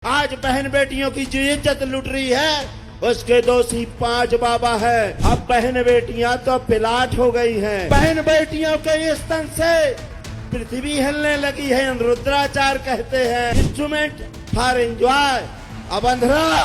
आज बहन बेटियों की जो इज्जत लुट रही है उसके दोषी 5 बाबा है। अब बहन बेटियां तो पिलाट हो गई हैं। बहन बेटियों के स्तन से पृथ्वी हिलने लगी है। रुद्राचार कहते हैं इंस्ट्रूमेंट फॉर एंजॉय। अब अंधरा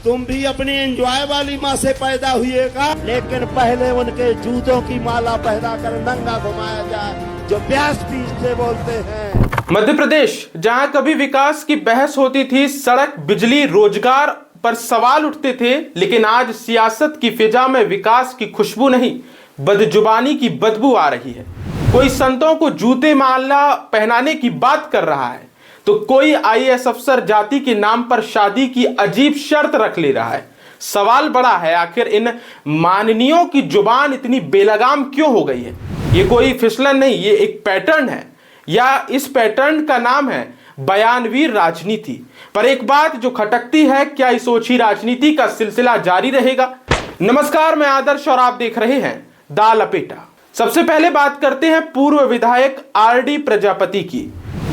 तुम भी अपनी एंजॉय वाली माँ से पैदा हुएगा, लेकिन पहले उनके जूतों की माला पहना कर नंगा घुमाया जाए जो व्यासपीठ से बोलते हैं। मध्य प्रदेश जहां कभी विकास की बहस होती थी, सड़क, बिजली, रोजगार पर सवाल उठते थे, लेकिन आज सियासत की फिजा में विकास की खुशबू नहीं, बदजुबानी की बदबू आ रही है। कोई संतों को जूते माला पहनाने की बात कर रहा है तो कोई आईएएस अफसर जाति के नाम पर शादी की अजीब शर्त रख ले रहा है। सवाल बड़ा है, आखिर इन माननीयों की जुबान इतनी बेलगाम क्यों हो गई है? ये कोई फिसलन नहीं, ये एक पैटर्न है, या इस पैटर्न का नाम है बयानवीर राजनीति। पर एक बात जो खटकती है, क्या इस ओछी राजनीति का सिलसिला जारी रहेगा? नमस्कार, मैं आदर्श और आप देख रहे हैं दा लपेटा। सबसे पहले बात करते हैं पूर्व विधायक आरडी प्रजापति की।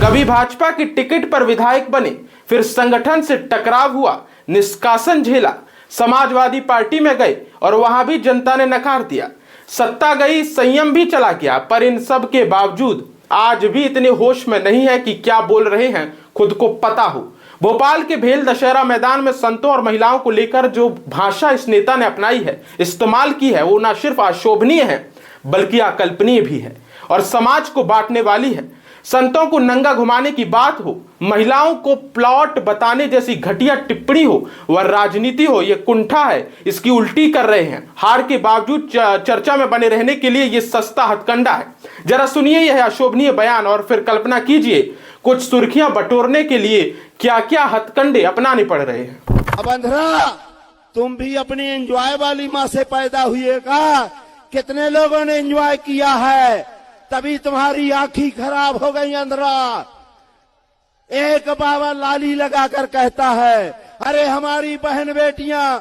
कभी भाजपा की टिकट पर विधायक बने, फिर संगठन से टकराव हुआ, निष्कासन झेला, समाजवादी पार्टी में गए और वहां भी जनता ने नकार दिया। सत्ता गई, संयम भी चला गया, पर इन सब के बावजूद आज भी इतने होश में नहीं है कि क्या बोल रहे हैं खुद को पता हो। भोपाल के भेल दशहरा मैदान में संतों और महिलाओं को लेकर जो भाषा इस नेता ने अपनाई है, इस्तेमाल की है, वो न सिर्फ अशोभनीय है बल्कि अकल्पनीय भी है और समाज को बांटने वाली है। संतों को नंगा घुमाने की बात हो, महिलाओं को प्लॉट बताने जैसी घटिया टिप्पणी हो, वह राजनीति हो, यह कुंठा है, इसकी उल्टी कर रहे हैं। हार के बावजूद चर्चा में बने रहने के लिए यह सस्ता हथकंडा है। जरा सुनिए यह अशोभनीय बयान और फिर कल्पना कीजिए कुछ सुर्खियां बटोरने के लिए क्या क्या हथकंडे अपनाने पड़ रहे हैं। अब अंधरा तुम भी अपनी एंजॉय वाली माँ से पैदा हुएगा। कितने लोगों ने एंजॉय किया है, तभी तुम्हारी आंखी खराब हो गई। अंधरा एक बाबा लाली लगाकर कहता है, अरे हमारी बहन बेटियां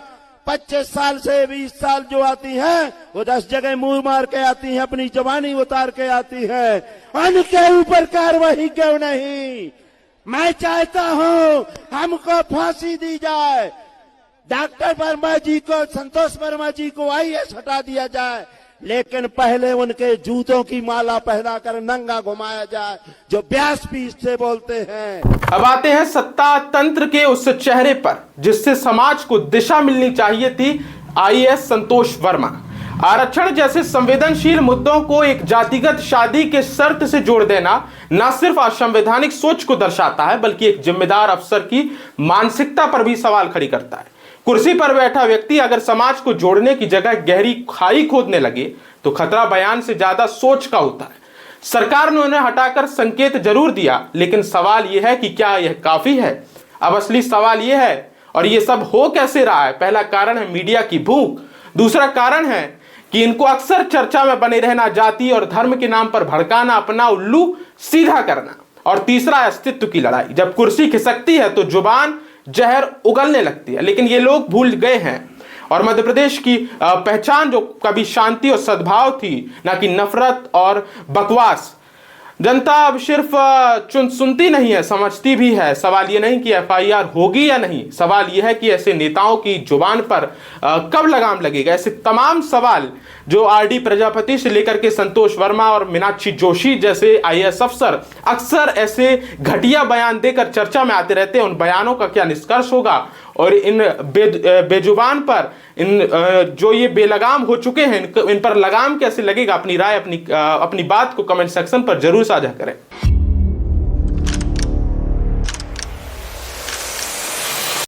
25 साल से 20 साल जो आती हैं वो 10 जगह मुंह मार के आती हैं, अपनी जवानी उतार के आती हैं। उनके ऊपर कार्रवाई क्यों नहीं? मैं चाहता हूं हमको फांसी दी जाए, डॉक्टर वर्मा जी को, संतोष वर्मा जी को आईएएस हटा दिया जाए, लेकिन पहले उनके जूतों की माला पहनाकर नंगा घुमाया जाए जो व्यासपीठ से बोलते हैं। अब आते हैं सत्ता तंत्र के उस चेहरे पर जिससे समाज को दिशा मिलनी चाहिए थी, आईएएस संतोष वर्मा। आरक्षण जैसे संवेदनशील मुद्दों को एक जातिगत शादी के शर्त से जोड़ देना न सिर्फ असंवैधानिक सोच को दर्शाता है बल्कि एक जिम्मेदार अफसर की मानसिकता पर भी सवाल खड़ी करता है। कुर्सी पर बैठा व्यक्ति अगर समाज को जोड़ने की जगह गहरी खाई खोदने लगे तो खतरा बयान से ज्यादा सोच का होता है। सरकार ने उन्हें हटाकर संकेत जरूर दिया, लेकिन सवाल यह है कि क्या यह काफी है? अब असली सवाल यह है, और यह सब हो कैसे रहा है? पहला कारण है मीडिया की भूख, दूसरा कारण है कि इनको अक्सर चर्चा में बने रहना, जाति और धर्म के नाम पर भड़काना, अपना उल्लू सीधा करना, और तीसरा अस्तित्व की लड़ाई। जब कुर्सी खिसकती है तो जुबान जहर उगलने लगती है, लेकिन ये लोग भूल गए हैं और मध्य प्रदेश की पहचान जो कभी शांति और सद्भाव थी, ना कि नफरत और बकवास। जनता अब सिर्फ सुनती नहीं है, समझती भी है। सवाल यह नहीं कि एफआईआर होगी या नहीं, सवाल यह है कि ऐसे नेताओं की जुबान पर कब लगाम लगेगा। ऐसे तमाम सवाल जो आरडी प्रजापति से लेकर के संतोष वर्मा और मीनाक्षी जोशी जैसे आईएएस अफसर अक्सर ऐसे घटिया बयान देकर चर्चा में आते रहते हैं, उन बयानों का क्या निष्कर्ष होगा और इन बेजुबान पर, इन जो ये बेलगाम हो चुके हैं, इन पर लगाम कैसे लगेगा? अपनी राय, अपनी बात को कमेंट सेक्शन पर जरूर साझा करें।